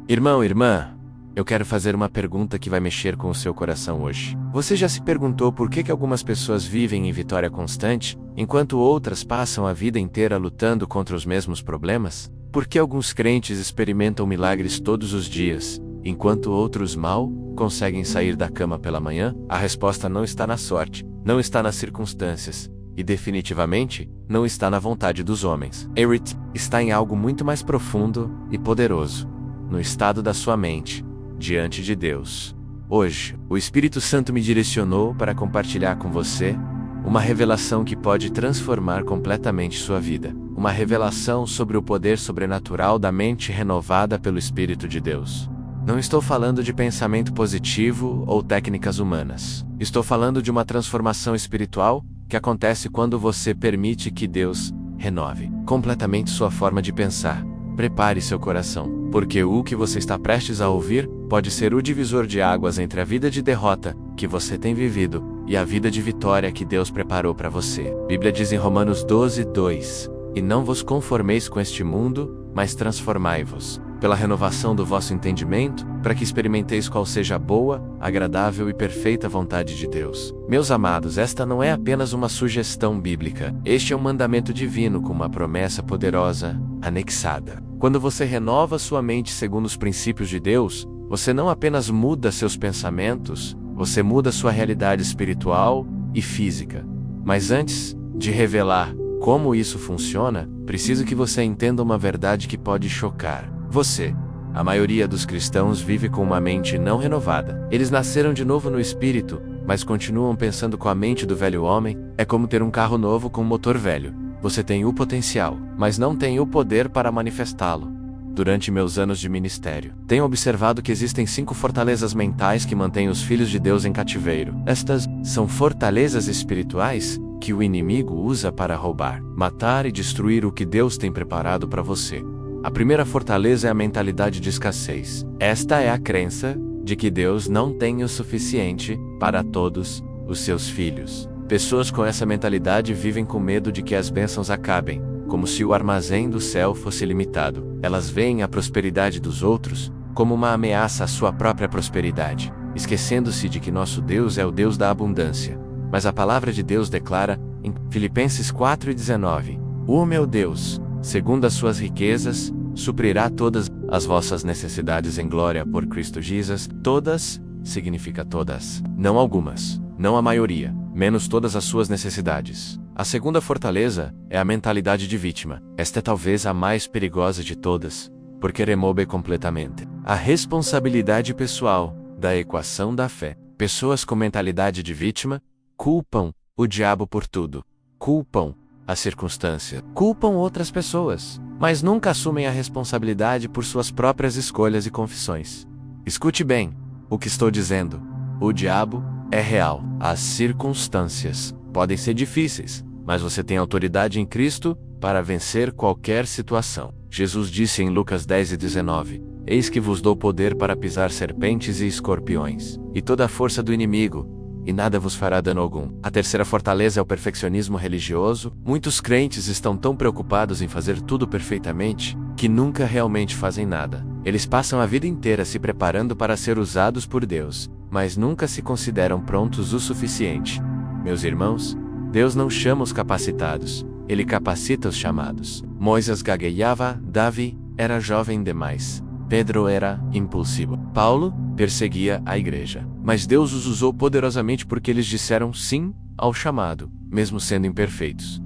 Irmão, irmã, eu quero fazer uma pergunta que vai mexer com o seu coração hoje. Você já se perguntou por que algumas pessoas vivem em vitória constante, enquanto outras passam a vida inteira lutando contra os mesmos problemas? Por que alguns crentes experimentam milagres todos os dias, enquanto outros mal conseguem sair da cama pela manhã? A resposta não está na sorte, não está nas circunstâncias, e definitivamente, não está na vontade dos homens. Está em algo muito mais profundo e poderoso, no estado da sua mente, diante de Deus. Hoje, o Espírito Santo me direcionou para compartilhar com você uma revelação que pode transformar completamente sua vida. Uma revelação sobre o poder sobrenatural da mente renovada pelo Espírito de Deus. Não estou falando de pensamento positivo ou técnicas humanas. Estou falando de uma transformação espiritual que acontece quando você permite que Deus renove completamente sua forma de pensar. Prepare seu coração, porque o que você está prestes a ouvir pode ser o divisor de águas entre a vida de derrota que você tem vivido e a vida de vitória que Deus preparou para você. A Bíblia diz em Romanos 12:2: "E não vos conformeis com este mundo, mas transformai-vos pela renovação do vosso entendimento, para que experimenteis qual seja a boa, agradável e perfeita vontade de Deus." Meus amados, esta não é apenas uma sugestão bíblica. Este é um mandamento divino com uma promessa poderosa anexada. Quando você renova sua mente segundo os princípios de Deus, você não apenas muda seus pensamentos, você muda sua realidade espiritual e física. Mas antes de revelar como isso funciona, preciso que você entenda uma verdade que pode chocar você. A maioria dos cristãos vive com uma mente não renovada. Eles nasceram de novo no espírito, mas continuam pensando com a mente do velho homem. É como ter um carro novo com um motor velho. Você tem o potencial, mas não tem o poder para manifestá-lo. Durante meus anos de ministério, tenho observado que existem 5 fortalezas mentais que mantêm os filhos de Deus em cativeiro. Estas são fortalezas espirituais que o inimigo usa para roubar, matar e destruir o que Deus tem preparado para você. A primeira fortaleza é a mentalidade de escassez. Esta é a crença de que Deus não tem o suficiente para todos os seus filhos. Pessoas com essa mentalidade vivem com medo de que as bênçãos acabem, como se o armazém do céu fosse limitado. Elas veem a prosperidade dos outros como uma ameaça à sua própria prosperidade, esquecendo-se de que nosso Deus é o Deus da abundância. Mas a palavra de Deus declara, em Filipenses 4:19, "O meu Deus, segundo as suas riquezas, suprirá todas as vossas necessidades em glória por Cristo Jesus." Todas significa todas, não algumas, não a maioria, menos todas as suas necessidades. A segunda fortaleza é a mentalidade de vítima. Esta é talvez a mais perigosa de todas, porque remove completamente a responsabilidade pessoal da equação da fé. Pessoas com mentalidade de vítima culpam o diabo por tudo. Culpam a circunstância. Culpam outras pessoas, mas nunca assumem a responsabilidade por suas próprias escolhas e confissões. Escute bem o que estou dizendo. O diabo é real. As circunstâncias podem ser difíceis, mas você tem autoridade em Cristo para vencer qualquer situação. Jesus disse em Lucas 10:19, "Eis que vos dou poder para pisar serpentes e escorpiões, e toda a força do inimigo, e nada vos fará dano algum." A terceira fortaleza é o perfeccionismo religioso. Muitos crentes estão tão preocupados em fazer tudo perfeitamente, que nunca realmente fazem nada. Eles passam a vida inteira se preparando para ser usados por Deus, mas nunca se consideram prontos o suficiente. Meus irmãos, Deus não chama os capacitados, Ele capacita os chamados. Moisés gaguejava, Davi era jovem demais, Pedro era impulsivo, Paulo perseguia a igreja. Mas Deus os usou poderosamente porque eles disseram sim ao chamado, mesmo sendo imperfeitos.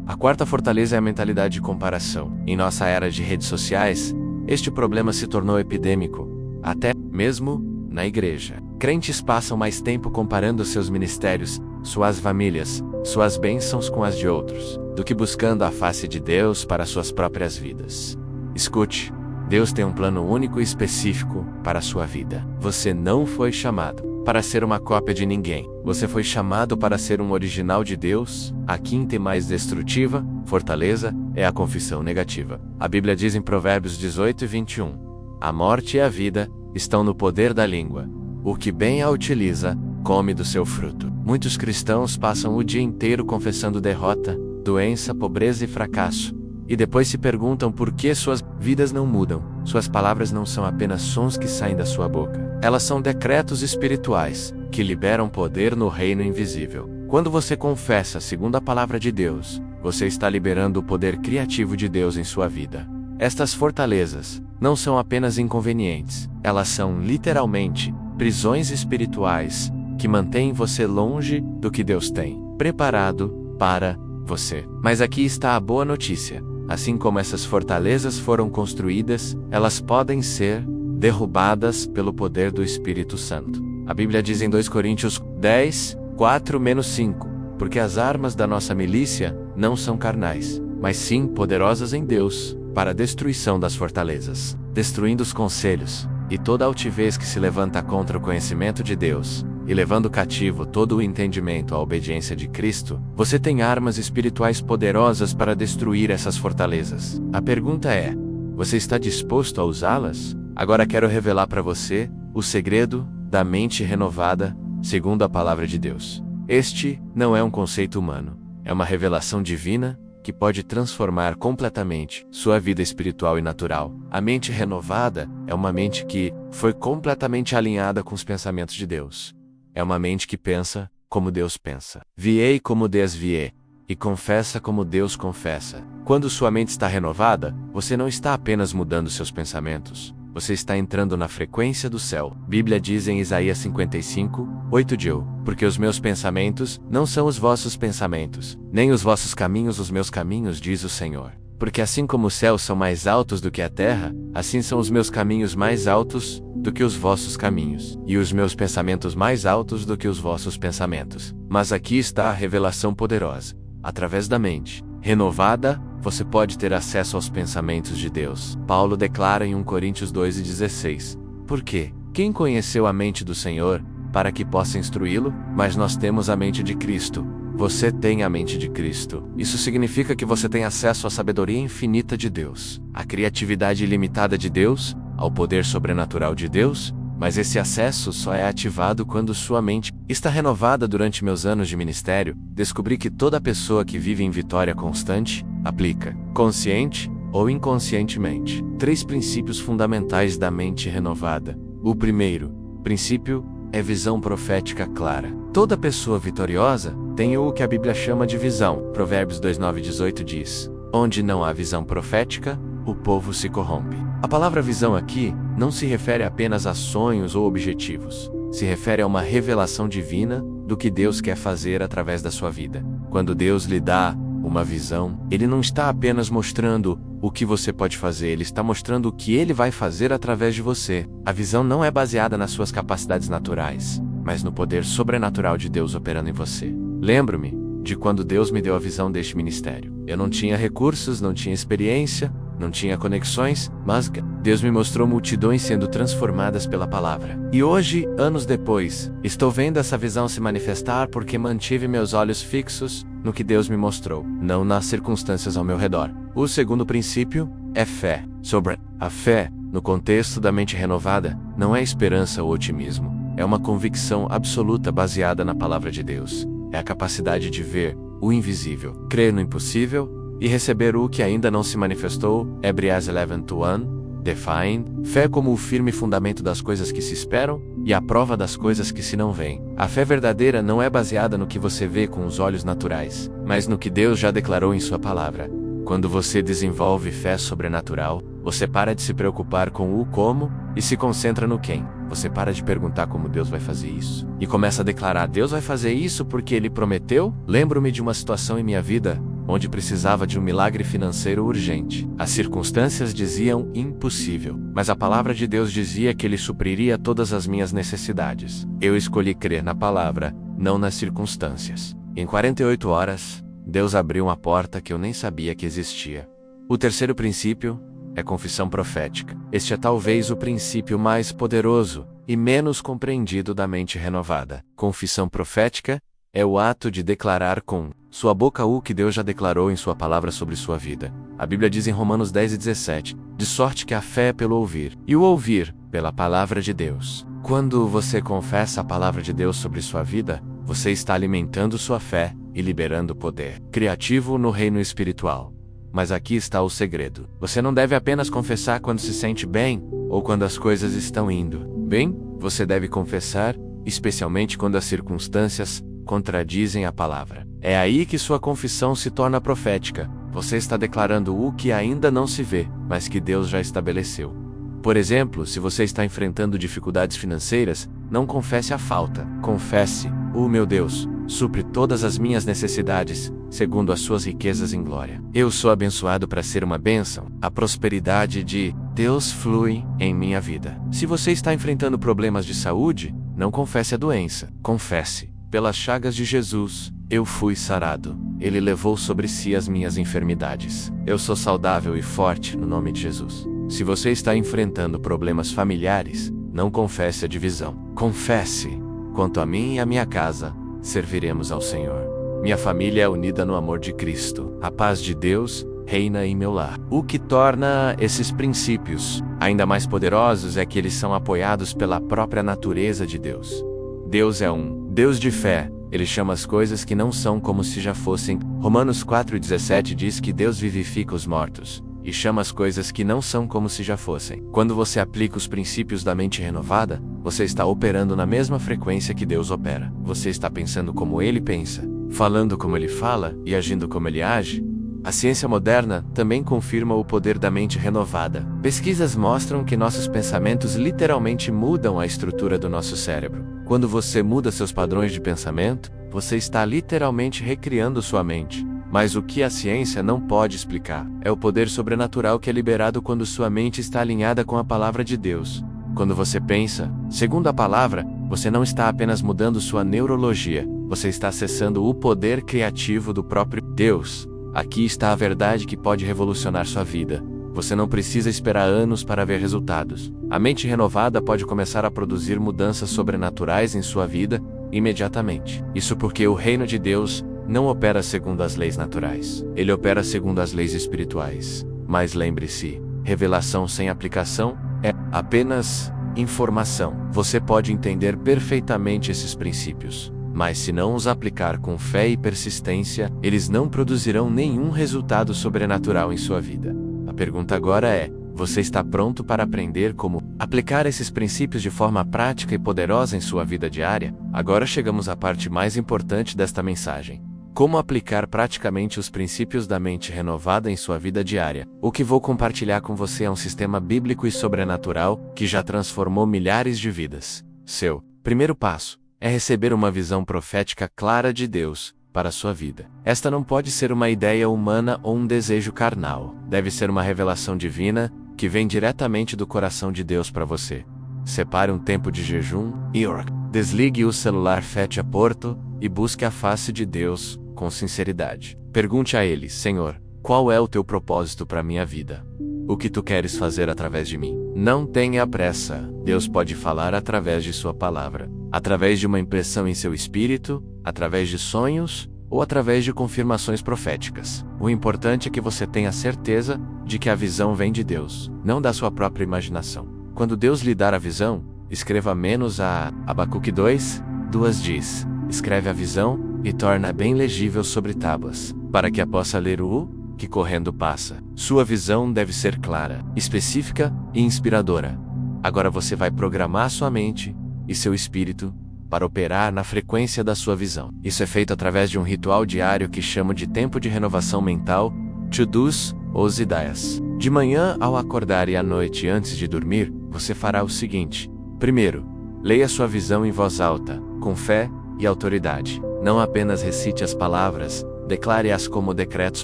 A quarta fortaleza é a mentalidade de comparação. Em nossa era de redes sociais, este problema se tornou epidêmico, até mesmo na igreja. Crentes passam mais tempo comparando seus ministérios, suas famílias, suas bênçãos com as de outros, do que buscando a face de Deus para suas próprias vidas. Escute, Deus tem um plano único e específico para a sua vida. Você não foi chamado para ser uma cópia de ninguém. Você foi chamado para ser um original de Deus. A quinta e mais destrutiva fortaleza é a confissão negativa. A Bíblia diz em Provérbios 18:21, "A morte e a vida estão no poder da língua. O que bem a utiliza, come do seu fruto." Muitos cristãos passam o dia inteiro confessando derrota, doença, pobreza e fracasso, e depois se perguntam por que suas vidas não mudam. Suas palavras não são apenas sons que saem da sua boca. Elas são decretos espirituais, que liberam poder no reino invisível. Quando você confessa segundo a palavra de Deus, você está liberando o poder criativo de Deus em sua vida. Estas fortalezas não são apenas inconvenientes, elas são literalmente prisões espirituais que mantêm você longe do que Deus tem preparado para você. Mas aqui está a boa notícia. Assim como essas fortalezas foram construídas, elas podem ser derrubadas pelo poder do Espírito Santo. A Bíblia diz em 2 Coríntios 10, 4-5, porque as armas da nossa milícia não são carnais, mas sim poderosas em Deus, para a destruição das fortalezas, destruindo os conselhos, e toda altivez que se levanta contra o conhecimento de Deus, e levando cativo todo o entendimento à obediência de Cristo. Você tem armas espirituais poderosas para destruir essas fortalezas. A pergunta é: você está disposto a usá-las? Agora quero revelar para você o segredo da mente renovada, segundo a palavra de Deus. Este não é um conceito humano, é uma revelação divina que pode transformar completamente sua vida espiritual e natural. A mente renovada é uma mente que foi completamente alinhada com os pensamentos de Deus. É uma mente que pensa como Deus pensa. Viei como Deus vie, e confessa como Deus confessa. Quando sua mente está renovada, você não está apenas mudando seus pensamentos, você está entrando na frequência do céu. Bíblia diz em Isaías 55, 8: porque os meus pensamentos não são os vossos pensamentos, nem os vossos caminhos os meus caminhos, diz o Senhor. Porque assim como os céus são mais altos do que a terra, assim são os meus caminhos mais altos do que os vossos caminhos, e os meus pensamentos mais altos do que os vossos pensamentos. Mas aqui está a revelação poderosa. Através da mente renovada, você pode ter acesso aos pensamentos de Deus. Paulo declara em 1 Coríntios 2:16. Por quê? Quem conheceu a mente do Senhor, para que possa instruí-lo? Mas nós temos a mente de Cristo. Você tem a mente de Cristo. Isso significa que você tem acesso à sabedoria infinita de Deus, à criatividade ilimitada de Deus, ao poder sobrenatural de Deus, mas esse acesso só é ativado quando sua mente está renovada. Durante meus anos de ministério, descobri que toda pessoa que vive em vitória constante aplica, consciente ou inconscientemente, 3 princípios fundamentais da mente renovada. O primeiro princípio é visão profética clara. Toda pessoa vitoriosa tem o que a Bíblia chama de visão. Provérbios 2:9-18 diz: onde não há visão profética, o povo se corrompe. A palavra visão aqui não se refere apenas a sonhos ou objetivos. Se refere a uma revelação divina do que Deus quer fazer através da sua vida. Quando Deus lhe dá uma visão, Ele não está apenas mostrando o que você pode fazer, Ele está mostrando o que Ele vai fazer através de você. A visão não é baseada nas suas capacidades naturais, mas no poder sobrenatural de Deus operando em você. Lembro-me de quando Deus me deu a visão deste ministério. Eu não tinha recursos, não tinha experiência, não tinha conexões, mas Deus me mostrou multidões sendo transformadas pela palavra. E hoje, anos depois, estou vendo essa visão se manifestar porque mantive meus olhos fixos no que Deus me mostrou, não nas circunstâncias ao meu redor. O segundo princípio é fé. Sobre a fé, no contexto da mente renovada, não é esperança ou otimismo. É uma convicção absoluta baseada na palavra de Deus. É a capacidade de ver o invisível, crer no impossível e receber o que ainda não se manifestou. Hebreus 11:1 define fé como o firme fundamento das coisas que se esperam e a prova das coisas que se não veem. A fé verdadeira não é baseada no que você vê com os olhos naturais, mas no que Deus já declarou em sua palavra. Quando você desenvolve fé sobrenatural, você para de se preocupar com o como e se concentra no quem. Você para de perguntar como Deus vai fazer isso e começa a declarar: Deus vai fazer isso porque Ele prometeu. Lembro-me de uma situação em minha vida onde precisava de um milagre financeiro urgente. As circunstâncias diziam impossível, mas a palavra de Deus dizia que Ele supriria todas as minhas necessidades. Eu escolhi crer na palavra, não nas circunstâncias. Em 48 horas, Deus abriu uma porta que eu nem sabia que existia. O terceiro princípio é confissão profética. Este é talvez o princípio mais poderoso e menos compreendido da mente renovada. Confissão profética é o ato de declarar com sua boca o que Deus já declarou em sua palavra sobre sua vida. A Bíblia diz em Romanos 10:17, de sorte que a fé é pelo ouvir, e o ouvir pela palavra de Deus. Quando você confessa a palavra de Deus sobre sua vida, você está alimentando sua fé e liberando poder criativo no reino espiritual. Mas aqui está o segredo. Você não deve apenas confessar quando se sente bem, ou quando as coisas estão indo bem. Você deve confessar, especialmente quando as circunstâncias contradizem a palavra. É aí que sua confissão se torna profética. Você está declarando o que ainda não se vê, mas que Deus já estabeleceu. Por exemplo, se você está enfrentando dificuldades financeiras, não confesse a falta. Confesse: meu Deus supre todas as minhas necessidades, segundo as suas riquezas em glória. Eu sou abençoado para ser uma bênção. A prosperidade de Deus flui em minha vida. Se você está enfrentando problemas de saúde, não confesse a doença. Confesse: pelas chagas de Jesus, eu fui sarado. Ele levou sobre si as minhas enfermidades. Eu sou saudável e forte no nome de Jesus. Se você está enfrentando problemas familiares, não confesse a divisão. Confesse: quanto a mim e a minha casa, serviremos ao Senhor. Minha família é unida no amor de Cristo. A paz de Deus reina em meu lar. O que torna esses princípios ainda mais poderosos é que eles são apoiados pela própria natureza de Deus. Deus é um Deus de fé. Ele chama as coisas que não são como se já fossem. Romanos 4,17 diz que Deus vivifica os mortos e chama as coisas que não são como se já fossem. Quando você aplica os princípios da mente renovada, você está operando na mesma frequência que Deus opera. Você está pensando como Ele pensa, falando como Ele fala e agindo como Ele age. A ciência moderna também confirma o poder da mente renovada. Pesquisas mostram que nossos pensamentos literalmente mudam a estrutura do nosso cérebro. Quando você muda seus padrões de pensamento, você está literalmente recriando sua mente. Mas o que a ciência não pode explicar é o poder sobrenatural que é liberado quando sua mente está alinhada com a palavra de Deus. Quando você pensa segundo a palavra, você não está apenas mudando sua neurologia, você está acessando o poder criativo do próprio Deus. Aqui está a verdade que pode revolucionar sua vida. Você não precisa esperar anos para ver resultados. A mente renovada pode começar a produzir mudanças sobrenaturais em sua vida imediatamente. Isso porque o reino de Deus não opera segundo as leis naturais. Ele opera segundo as leis espirituais. Mas lembre-se, revelação sem aplicação é apenas informação. Você pode entender perfeitamente esses princípios, mas se não os aplicar com fé e persistência, eles não produzirão nenhum resultado sobrenatural em sua vida. A pergunta agora é: você está pronto para aprender como aplicar esses princípios de forma prática e poderosa em sua vida diária? Agora chegamos à parte mais importante desta mensagem. Como aplicar praticamente os princípios da mente renovada em sua vida diária. O que vou compartilhar com você é um sistema bíblico e sobrenatural que já transformou milhares de vidas. Seu primeiro passo é receber uma visão profética clara de Deus para a sua vida. Esta não pode ser uma ideia humana ou um desejo carnal. Deve ser uma revelação divina que vem diretamente do coração de Deus para você. Separe um tempo de jejum e oração. Desligue o celular, feche a porta e busque a face de Deus com sinceridade. Pergunte a Ele: Senhor, qual é o teu propósito para minha vida? O que tu queres fazer através de mim? Não tenha pressa. Deus pode falar através de sua palavra, através de uma impressão em seu espírito, através de sonhos ou através de confirmações proféticas. O importante é que você tenha certeza de que a visão vem de Deus, não da sua própria imaginação. Quando Deus lhe dar a visão, escreva menos a Abacuque 2:2 diz: escreve a visão e torna bem legível sobre tábuas, para que a possa ler o que correndo passa. Sua visão deve ser clara, específica e inspiradora. Agora você vai programar sua mente e seu espírito para operar na frequência da sua visão. Isso é feito através de um ritual diário que chamo de tempo de renovação mental, to-dos ou ideias. De manhã ao acordar e à noite antes de dormir, você fará o seguinte. Primeiro, leia sua visão em voz alta, com fé e autoridade. Não apenas recite as palavras, declare-as como decretos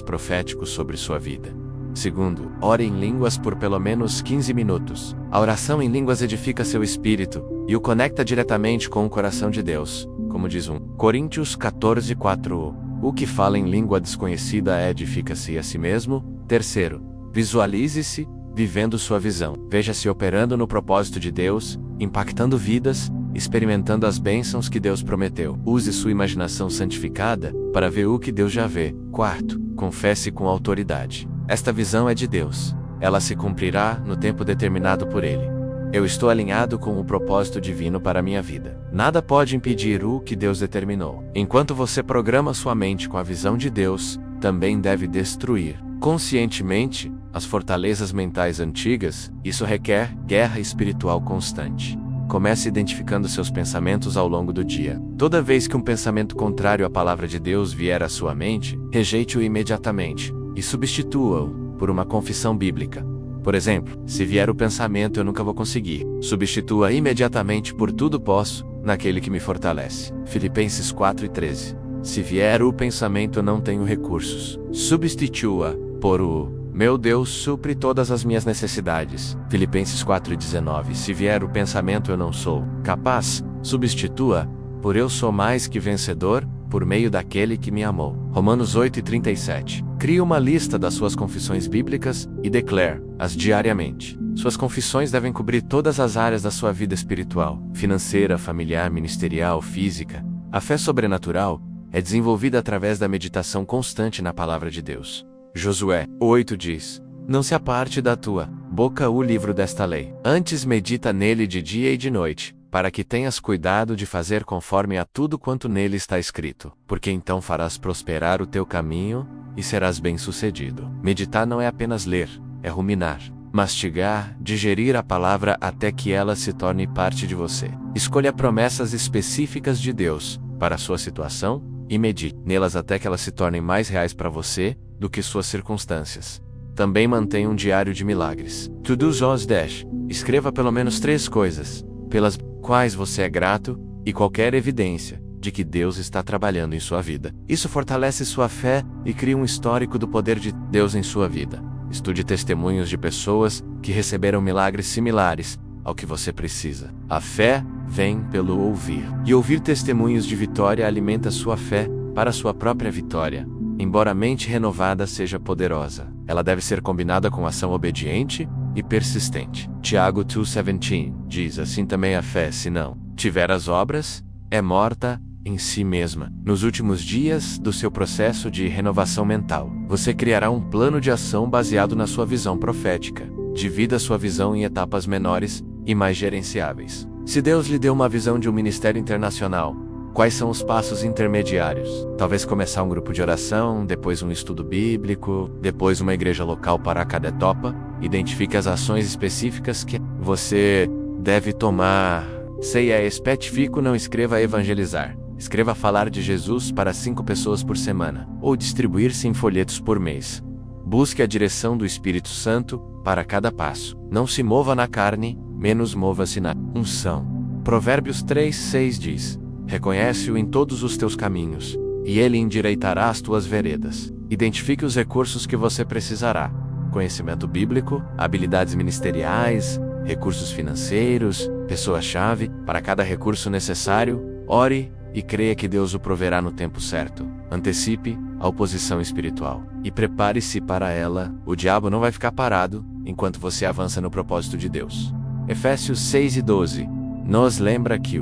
proféticos sobre sua vida. Segundo, ore em línguas por pelo menos 15 minutos. A oração em línguas edifica seu espírito e o conecta diretamente com o coração de Deus, como diz 1 Coríntios 14:4. O que fala em língua desconhecida edifica-se a si mesmo. Terceiro, visualize-se vivendo sua visão. Veja-se operando no propósito de Deus, impactando vidas, experimentando as bênçãos que Deus prometeu. Use sua imaginação santificada para ver o que Deus já vê. Quarto, confesse com autoridade. Esta visão é de Deus. Ela se cumprirá no tempo determinado por Ele. Eu estou alinhado com o propósito divino para a minha vida. Nada pode impedir o que Deus determinou. Enquanto você programa sua mente com a visão de Deus, também deve destruir conscientemente as fortalezas mentais antigas. Isso requer guerra espiritual constante. Comece identificando seus pensamentos ao longo do dia. Toda vez que um pensamento contrário à palavra de Deus vier à sua mente, rejeite-o imediatamente e substitua-o por uma confissão bíblica. Por exemplo, se vier o pensamento "eu nunca vou conseguir", substitua imediatamente por "tudo posso naquele que me fortalece". Filipenses 4:13. Se vier o pensamento "eu não tenho recursos", substitua por o "meu Deus supre todas as minhas necessidades". Filipenses 4:19. Se vier o pensamento "eu não sou capaz", substitua por "eu sou mais que vencedor por meio daquele que me amou". Romanos 8:37. Crie uma lista das suas confissões bíblicas e declare-as diariamente. Suas confissões devem cobrir todas as áreas da sua vida espiritual, financeira, familiar, ministerial, física. A fé sobrenatural é desenvolvida através da meditação constante na palavra de Deus. Josué 8 diz: "Não se aparte da tua boca o livro desta lei. Antes medita nele de dia e de noite, para que tenhas cuidado de fazer conforme a tudo quanto nele está escrito, porque então farás prosperar o teu caminho e serás bem-sucedido". Meditar não é apenas ler, é ruminar, mastigar, digerir a palavra até que ela se torne parte de você. Escolha promessas específicas de Deus para a sua situação e medite nelas até que elas se tornem mais reais para você do que suas circunstâncias. Também mantenha um diário de milagres. To do os dash. Escreva pelo menos 3 coisas pelas quais você é grato e qualquer evidência de que Deus está trabalhando em sua vida. Isso fortalece sua fé e cria um histórico do poder de Deus em sua vida. Estude testemunhos de pessoas que receberam milagres similares ao que você precisa. A fé vem pelo ouvir. E ouvir testemunhos de vitória alimenta sua fé para sua própria vitória. Embora a mente renovada seja poderosa, ela deve ser combinada com ação obediente e persistente. Tiago 2:17 diz: "Assim também a fé, se não tiver as obras, é morta em si mesma". Nos últimos dias do seu processo de renovação mental, você criará um plano de ação baseado na sua visão profética. Divida sua visão em etapas menores e mais gerenciáveis. Se Deus lhe deu uma visão de um ministério internacional, quais são os passos intermediários? Talvez começar um grupo de oração, depois um estudo bíblico, depois uma igreja local para cada etapa. Identifique as ações específicas que você deve tomar. Seja específico, não escreva evangelizar. Escreva falar de Jesus para 5 pessoas por semana, ou distribuir-se em folhetos por mês. Busque a direção do Espírito Santo para cada passo. Não se mova na carne, menos mova-se na unção. Provérbios 3:6 diz: "Reconhece-o em todos os teus caminhos, e ele endireitará as tuas veredas". Identifique os recursos que você precisará: conhecimento bíblico, habilidades ministeriais, recursos financeiros, pessoa-chave. Para cada recurso necessário, ore e creia que Deus o proverá no tempo certo. Antecipe a oposição espiritual e prepare-se para ela. O diabo não vai ficar parado enquanto você avança no propósito de Deus. Efésios 6:12 nos lembra que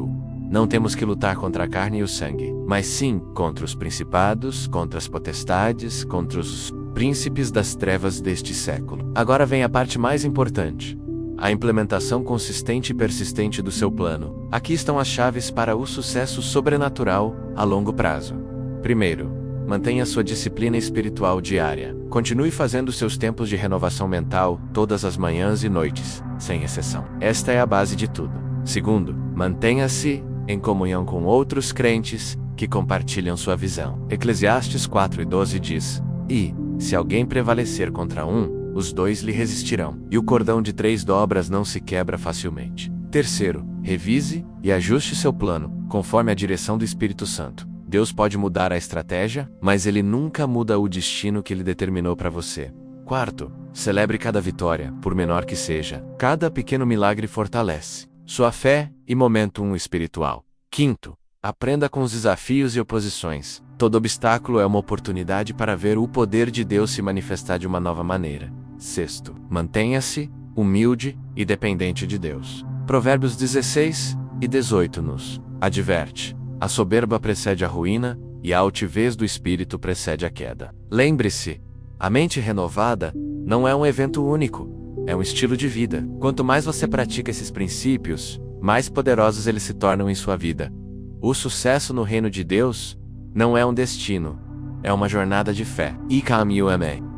não temos que lutar contra a carne e o sangue, mas sim contra os principados, contra as potestades, contra os príncipes das trevas deste século. Agora vem a parte mais importante: a implementação consistente e persistente do seu plano. Aqui estão as chaves para o sucesso sobrenatural a longo prazo. Primeiro, mantenha sua disciplina espiritual diária. Continue fazendo seus tempos de renovação mental todas as manhãs e noites, sem exceção. Esta é a base de tudo. Segundo, mantenha-se em comunhão com outros crentes que compartilham sua visão. Eclesiastes 4:12 diz: "E, se alguém prevalecer contra um, os 2 lhe resistirão, e o cordão de 3 dobras não se quebra facilmente". Terceiro, revise e ajuste seu plano, conforme a direção do Espírito Santo. Deus pode mudar a estratégia, mas Ele nunca muda o destino que Ele determinou para você. Quarto, celebre cada vitória, por menor que seja. Cada pequeno milagre fortalece sua fé e momentum espiritual. Quinto, aprenda com os desafios e oposições. Todo obstáculo é uma oportunidade para ver o poder de Deus se manifestar de uma nova maneira. Sexto, mantenha-se humilde e dependente de Deus. Provérbios 16:18 nos adverte: "A soberba precede a ruína, e a altivez do espírito precede a queda". Lembre-se, a mente renovada não é um evento único, é um estilo de vida. Quanto mais você pratica esses princípios, mais poderosos eles se tornam em sua vida. O sucesso no reino de Deus não é um destino, É uma jornada de fé.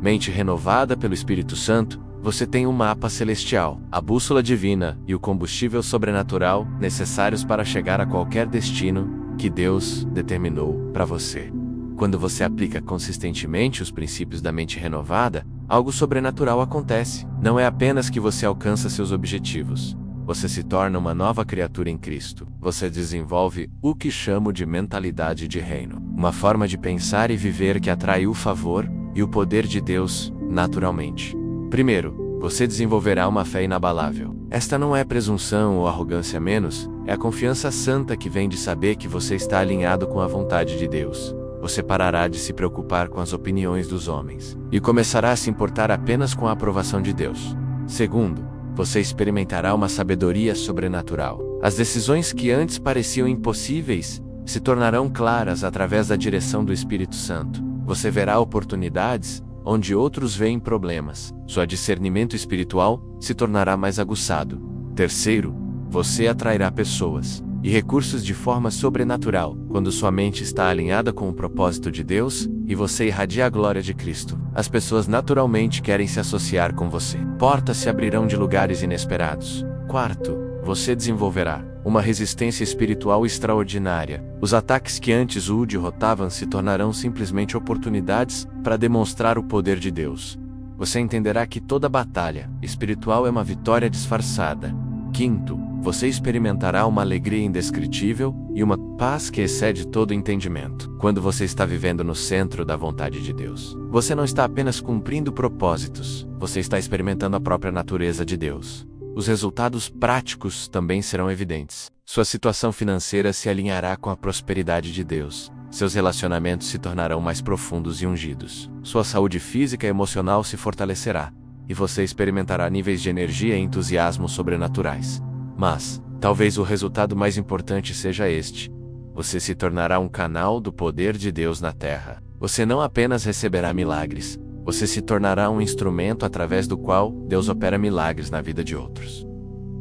Mente renovada pelo Espírito Santo, você tem um mapa celestial, a bússola divina e o combustível sobrenatural necessários para chegar a qualquer destino que Deus determinou para você. Quando você aplica consistentemente os princípios da mente renovada, algo sobrenatural acontece. Não é apenas que você alcança seus objetivos. Você se torna uma nova criatura em Cristo. Você desenvolve o que chamo de mentalidade de reino. Uma forma de pensar e viver que atrai o favor e o poder de Deus naturalmente. Primeiro, você desenvolverá uma fé inabalável. Esta não é presunção ou arrogância menos, é a confiança santa que vem de saber que você está alinhado com a vontade de Deus. Você parará de se preocupar com as opiniões dos homens e começará a se importar apenas com a aprovação de Deus. Segundo, você experimentará uma sabedoria sobrenatural. As decisões que antes pareciam impossíveis se tornarão claras através da direção do Espírito Santo. Você verá oportunidades onde outros veem problemas. Seu discernimento espiritual se tornará mais aguçado. Terceiro, você atrairá pessoas e recursos de forma sobrenatural. Quando sua mente está alinhada com o propósito de Deus e você irradia a glória de Cristo, as pessoas naturalmente querem se associar com você. Portas se abrirão de lugares inesperados. Quarto, você desenvolverá uma resistência espiritual extraordinária. Os ataques que antes o derrotavam se tornarão simplesmente oportunidades para demonstrar o poder de Deus. Você entenderá que toda batalha espiritual é uma vitória disfarçada. Quinto, você experimentará uma alegria indescritível e uma paz que excede todo entendimento. Quando você está vivendo no centro da vontade de Deus, você não está apenas cumprindo propósitos, você está experimentando a própria natureza de Deus. Os resultados práticos também serão evidentes. Sua situação financeira se alinhará com a prosperidade de Deus. Seus relacionamentos se tornarão mais profundos e ungidos. Sua saúde física e emocional se fortalecerá, e você experimentará níveis de energia e entusiasmo sobrenaturais. Mas, talvez o resultado mais importante seja este: você se tornará um canal do poder de Deus na terra. Você não apenas receberá milagres, você se tornará um instrumento através do qual Deus opera milagres na vida de outros.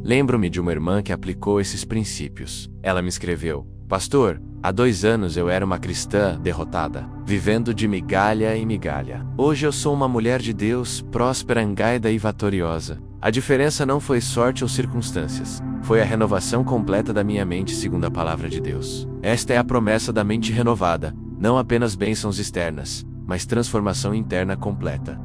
Lembro-me de uma irmã que aplicou esses princípios. Ela me escreveu: Pastor, há 2 anos eu era uma cristã derrotada, vivendo de migalha em migalha. Hoje eu sou uma mulher de Deus, próspera, engaida e vitoriosa. A diferença não foi sorte ou circunstâncias, foi a renovação completa da minha mente segundo a palavra de Deus. Esta é a promessa da mente renovada, não apenas bênçãos externas, mas transformação interna completa.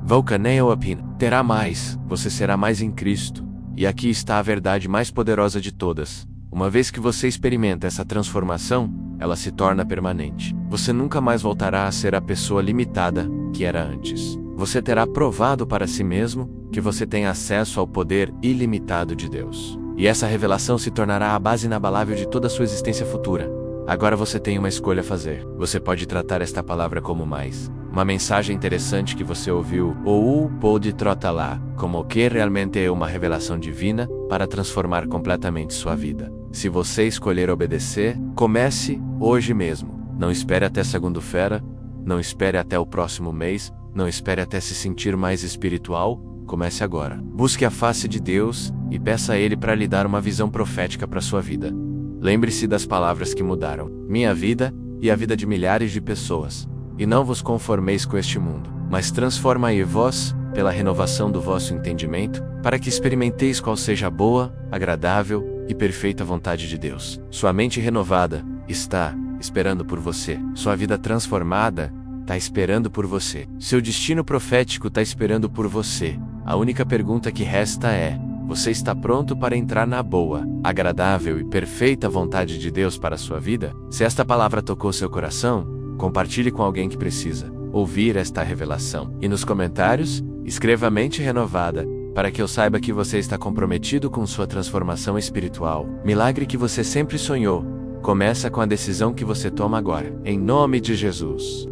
Terá mais, você será mais em Cristo. E aqui está a verdade mais poderosa de todas. Uma vez que você experimenta essa transformação, ela se torna permanente. Você nunca mais voltará a ser a pessoa limitada que era antes. Você terá provado para si mesmo que você tem acesso ao poder ilimitado de Deus. E essa revelação se tornará a base inabalável de toda a sua existência futura. Agora você tem uma escolha a fazer. Você pode tratar esta palavra como mais uma mensagem interessante que você ouviu, ou pode tratá-la como que realmente é uma revelação divina para transformar completamente sua vida. Se você escolher obedecer, comece hoje mesmo. Não espere até segunda-feira, não espere até o próximo mês, não espere até se sentir mais espiritual. Comece agora. Busque a face de Deus e peça a Ele para lhe dar uma visão profética para sua vida. Lembre-se das palavras que mudaram minha vida e a vida de milhares de pessoas. E não vos conformeis com este mundo, mas transformai-vos pela renovação do vosso entendimento, para que experimenteis qual seja a boa, agradável e perfeita vontade de Deus. Sua mente renovada está esperando por você. Sua vida transformada está esperando por você. Seu destino profético está esperando por você. A única pergunta que resta é: você está pronto para entrar na boa, agradável e perfeita vontade de Deus para a sua vida? Se esta palavra tocou seu coração, compartilhe com alguém que precisa ouvir esta revelação. E nos comentários, escreva Mente Renovada, para que eu saiba que você está comprometido com sua transformação espiritual. Milagre que você sempre sonhou. Começa com a decisão que você toma agora. Em nome de Jesus.